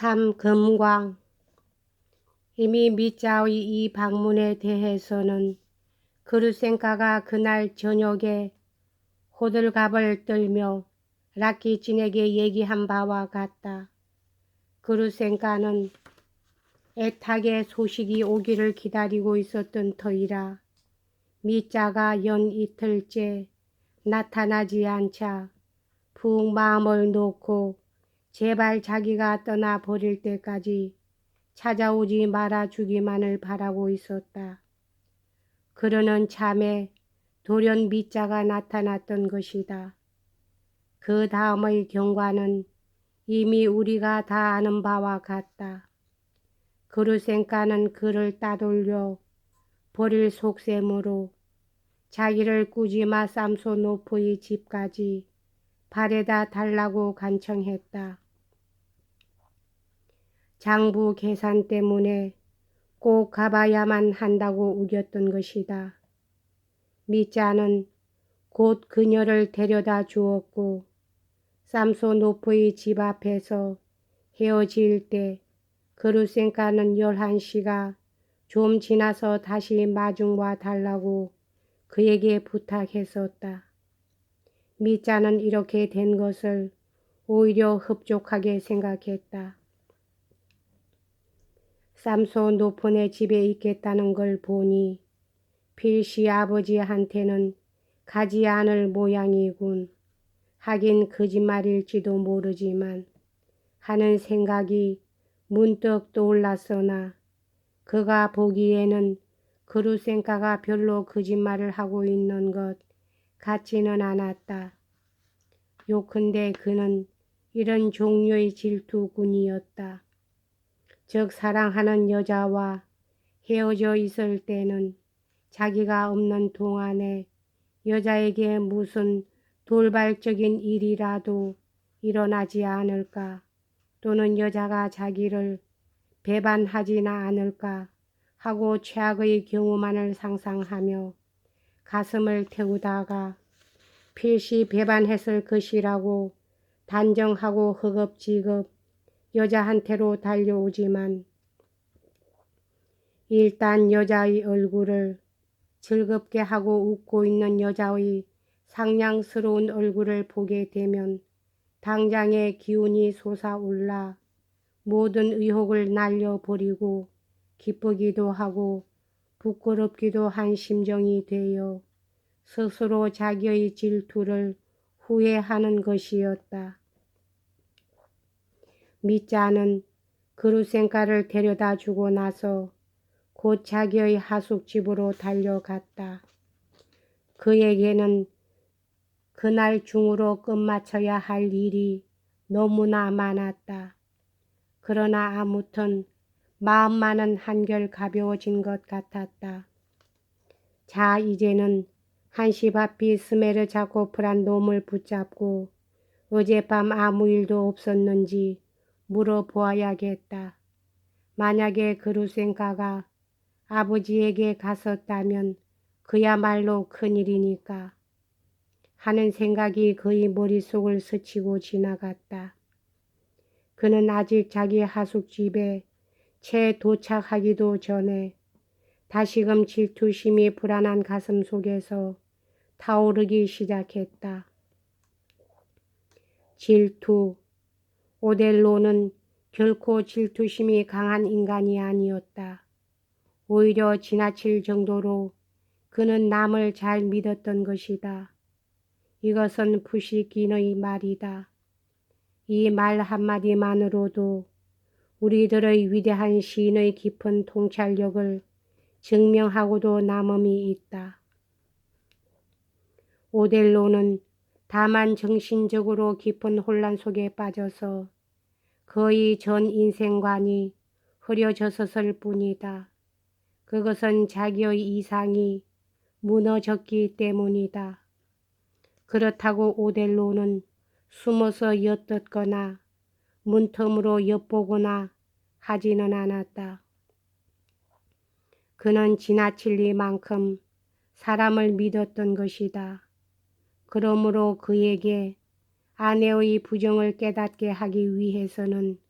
삼금광. 이미 미자의 이 방문에 대해서는 그루생가가 그날 저녁에 호들갑을 떨며 라키진에게 얘기한 바와 같다. 그루생가는 애타게 소식이 오기를 기다리고 있었던 터이라 미자가 연 이틀째 나타나지 않자 푹 마음을 놓고 제발 자기가 떠나버릴 때까지 찾아오지 말아주기만을 바라고 있었다. 그러는 참에 돌연 미자가 나타났던 것이다. 그 다음의 경과는 이미 우리가 다 아는 바와 같다. 그루생가는 그를 따돌려 버릴 속셈으로 자기를 꾸지마 삼소노프의 집까지 발에다 달라고 간청했다. 장부 계산 때문에 꼭 가봐야만 한다고 우겼던 것이다. 미자는 곧 그녀를 데려다 주었고 삼소노프의 집 앞에서 헤어질 때 그루생가는 11시가 좀 지나서 다시 마중 와 달라고 그에게 부탁했었다. 미자는 이렇게 된 것을 오히려 흡족하게 생각했다. 삼소노폰의 집에 있겠다는 걸 보니 필시 아버지한테는 가지 않을 모양이군. 하긴 거짓말일지도 모르지만 하는 생각이 문득 떠올랐으나 그가 보기에는 그루생가가 별로 거짓말을 하고 있는 것 같지는 않았다. 요컨대 그는 이런 종류의 질투꾼이었다. 즉 사랑하는 여자와 헤어져 있을 때는 자기가 없는 동안에 여자에게 무슨 돌발적인 일이라도 일어나지 않을까, 또는 여자가 자기를 배반하지나 않을까 하고 최악의 경우만을 상상하며 가슴을 태우다가 필시 배반했을 것이라고 단정하고 허겁지겁 여자한테로 달려오지만 일단 여자의 얼굴을 즐겁게 하고 웃고 있는 여자의 상냥스러운 얼굴을 보게 되면 당장의 기운이 솟아올라 모든 의혹을 날려버리고 기쁘기도 하고 부끄럽기도 한 심정이 되어 스스로 자기의 질투를 후회하는 것이었다. 미자는 그루생가를 데려다 주고 나서 곧 자기의 하숙집으로 달려갔다. 그에게는 그날 중으로 끝마쳐야 할 일이 너무나 많았다. 그러나 아무튼 마음만은 한결 가벼워진 것 같았다. 자, 이제는 한시바피 스메르자코프란 놈을 붙잡고 어젯밤 아무 일도 없었는지 물어보아야겠다. 만약에 그루생가가 아버지에게 갔었다면 그야말로 큰일이니까 하는 생각이 그의 머릿속을 스치고 지나갔다. 그는 아직 자기 하숙집에 채 도착하기도 전에 다시금 질투심이 불안한 가슴 속에서 타오르기 시작했다. 질투. 오델로는 결코 질투심이 강한 인간이 아니었다. 오히려 지나칠 정도로 그는 남을 잘 믿었던 것이다. 이것은 푸시킨의 말이다. 이 말 한마디만으로도 우리들의 위대한 시인의 깊은 통찰력을 증명하고도 남음이 있다. 오델로는 다만 정신적으로 깊은 혼란 속에 빠져서 거의 전 인생관이 흐려졌었을 뿐이다. 그것은 자기의 이상이 무너졌기 때문이다. 그렇다고 오델로는 숨어서 엿듣거나 문틈으로 엿보거나 하지는 않았다. 그는 지나칠 리만큼 사람을 믿었던 것이다. 그러므로 그에게 아내의 부정을 깨닫게 하기 위해서는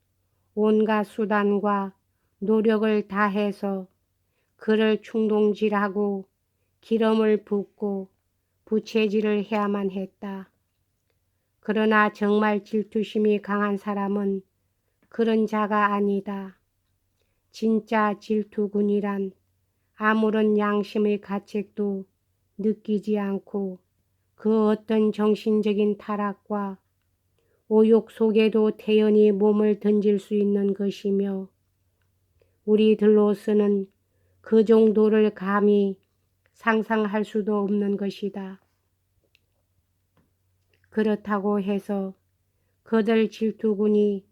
온갖 수단과 노력을 다해서 그를 충동질하고 기름을 붓고 부채질을 해야만 했다. 그러나 정말 질투심이 강한 사람은 그런 자가 아니다. 진짜 질투군이란 아무런 양심의 가책도 느끼지 않고 그 어떤 정신적인 타락과 오욕 속에도 태연히 몸을 던질 수 있는 것이며 우리들로서는 그 정도를 감히 상상할 수도 없는 것이다. 그렇다고 해서 그들 질투군이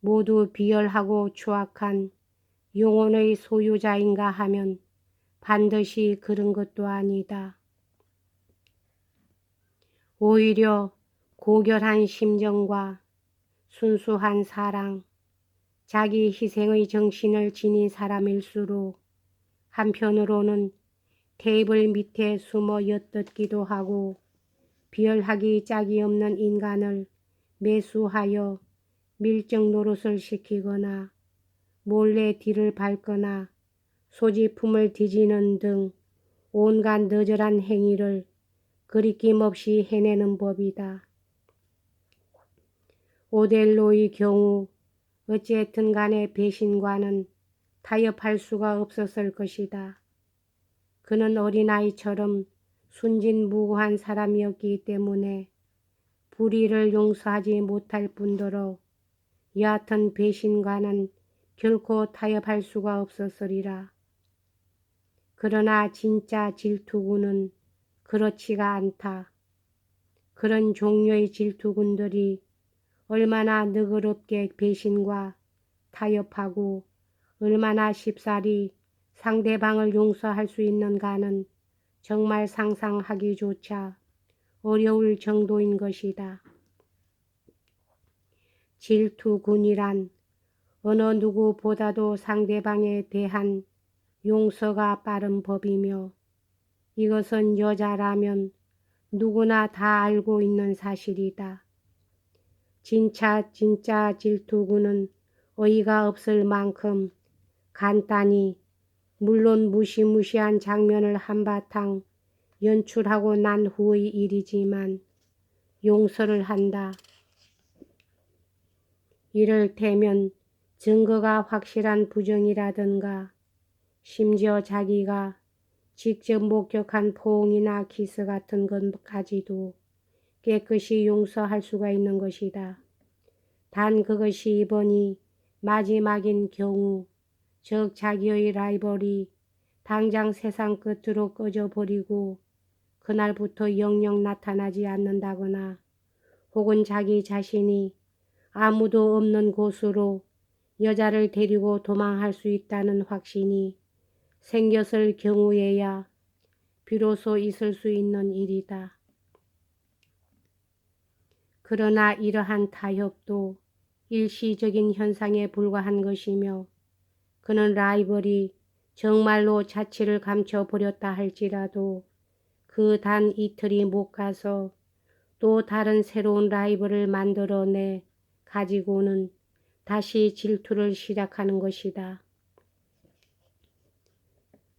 모두 비열하고 추악한 영혼의 소유자인가 하면 반드시 그런 것도 아니다. 오히려 고결한 심정과 순수한 사랑, 자기 희생의 정신을 지닌 사람일수록 한편으로는 테이블 밑에 숨어 엿듣기도 하고 비열하기 짝이 없는 인간을 매수하여 밀정 노릇을 시키거나 몰래 뒤를 밟거나 소지품을 뒤지는 등 온갖 너절한 행위를 거리낌 없이 해내는 법이다. 오델로의 경우 어찌했든 간에 배신과는 타협할 수가 없었을 것이다. 그는 어린아이처럼 순진무구한 사람이었기 때문에 불의를 용서하지 못할 뿐더러 여하튼 배신과는 결코 타협할 수가 없었으리라. 그러나 진짜 질투군은 그렇지가 않다. 그런 종류의 질투군들이 얼마나 너그럽게 배신과 타협하고 얼마나 쉽사리 상대방을 용서할 수 있는가는 정말 상상하기조차 어려울 정도인 것이다. 질투군이란 어느 누구보다도 상대방에 대한 용서가 빠른 법이며 이것은 여자라면 누구나 다 알고 있는 사실이다. 진짜 질투군은 어이가 없을 만큼 간단히 물론 무시무시한 장면을 한바탕 연출하고 난 후의 일이지만 용서를 한다. 이를테면 증거가 확실한 부정이라든가 심지어 자기가 직접 목격한 포옹이나 키스 같은 것까지도 깨끗이 용서할 수가 있는 것이다. 단 그것이 이번이 마지막인 경우 즉 자기의 라이벌이 당장 세상 끝으로 꺼져버리고 그날부터 영영 나타나지 않는다거나 혹은 자기 자신이 아무도 없는 곳으로 여자를 데리고 도망할 수 있다는 확신이 생겼을 경우에야 비로소 있을 수 있는 일이다. 그러나 이러한 타협도 일시적인 현상에 불과한 것이며 그는 라이벌이 정말로 자취를 감춰버렸다 할지라도 그 단 이틀이 못 가서 또 다른 새로운 라이벌을 만들어내 가지고는 다시 질투를 시작하는 것이다.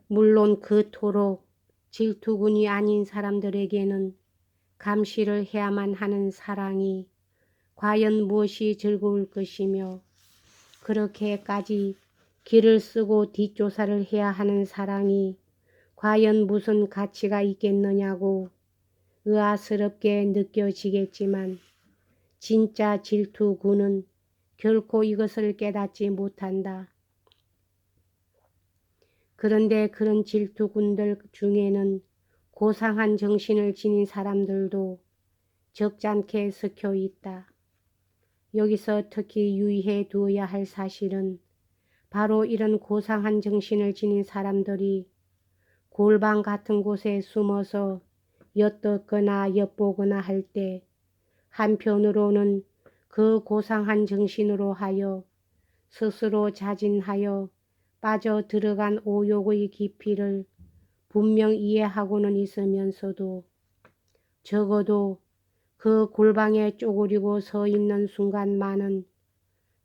물론 그토록 질투군이 아닌 사람들에게는 감시를 해야만 하는 사랑이 과연 무엇이 즐거울 것이며 그렇게까지 길을 쓰고 뒷조사를 해야 하는 사랑이 과연 무슨 가치가 있겠느냐고 의아스럽게 느껴지겠지만 진짜 질투군은 결코 이것을 깨닫지 못한다. 그런데 그런 질투군들 중에는 고상한 정신을 지닌 사람들도 적잖게 섞여 있다. 여기서 특히 유의해 두어야 할 사실은 바로 이런 고상한 정신을 지닌 사람들이 골방 같은 곳에 숨어서 엿듣거나 엿보거나 할 때 한편으로는 그 고상한 정신으로 하여 스스로 자진하여 빠져 들어간 오욕의 깊이를 분명 이해하고는 있으면서도 적어도 그 골방에 쪼그리고 서 있는 순간만은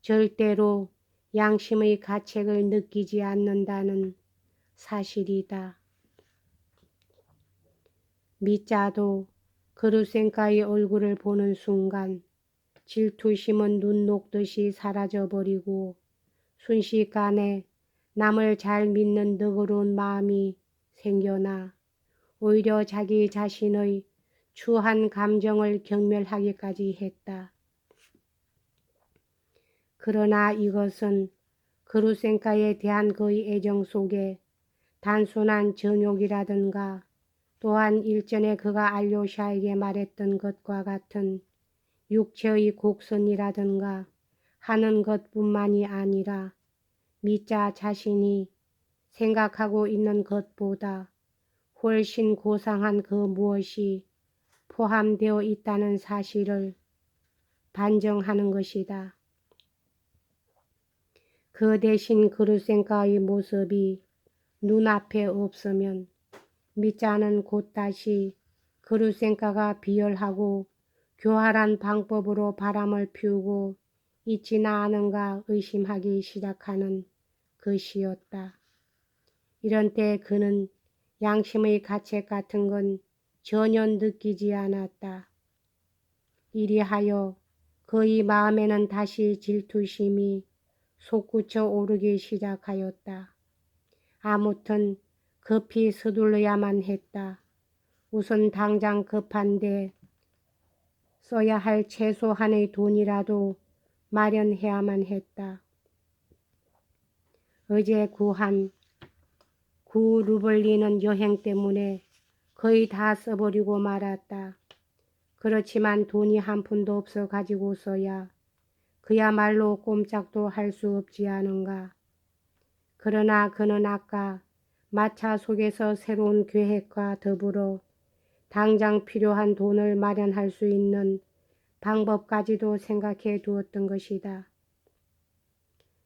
절대로 양심의 가책을 느끼지 않는다는 사실이다. 미자도 그루센카의 얼굴을 보는 순간 질투심은 눈 녹듯이 사라져버리고 순식간에 남을 잘 믿는 너그러운 마음이 생겨나 오히려 자기 자신의 추한 감정을 경멸하기까지 했다. 그러나 이것은 그루센카에 대한 그의 애정 속에 단순한 전욕이라든가 또한 일전에 그가 알료샤에게 말했던 것과 같은 육체의 곡선이라든가 하는 것뿐만이 아니라 미자 자신이 생각하고 있는 것보다 훨씬 고상한 그 무엇이 포함되어 있다는 사실을 반증하는 것이다. 그 대신 그루센카의 모습이 눈앞에 없으면 미자는 곧 다시 그루센카가 비열하고 교활한 방법으로 바람을 피우고 있지나 않은가 의심하기 시작하는 것이었다. 이런 때 그는 양심의 가책 같은 건 전혀 느끼지 않았다. 이리하여 그의 마음에는 다시 질투심이 솟구쳐 오르기 시작하였다. 아무튼 급히 서둘러야만 했다. 우선 당장 급한데 써야 할 최소한의 돈이라도 마련해야만 했다. 어제 구한 9루블리는 여행 때문에 거의 다 써버리고 말았다. 그렇지만 돈이 한 푼도 없어 가지고서야 그야말로 꼼짝도 할 수 없지 않은가. 그러나 그는 아까 마차 속에서 새로운 계획과 더불어 당장 필요한 돈을 마련할 수 있는 방법까지도 생각해 두었던 것이다.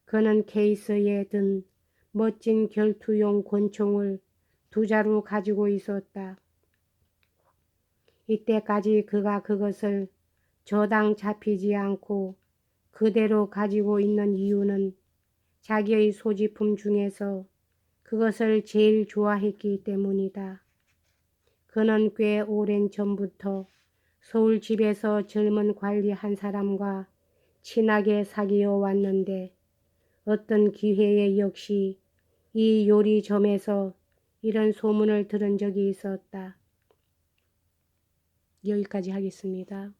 그는 케이스에 든 멋진 결투용 권총을 2자루 가지고 있었다. 이때까지 그가 그것을 저당 잡히지 않고 그대로 가지고 있는 이유는 자기의 소지품 중에서 그것을 제일 좋아했기 때문이다. 그는 꽤 오랜 전부터 서울 집에서 젊은 관리 한 사람과 친하게 사귀어 왔는데 어떤 기회에 역시 이 요리점에서 이런 소문을 들은 적이 있었다. 여기까지 하겠습니다.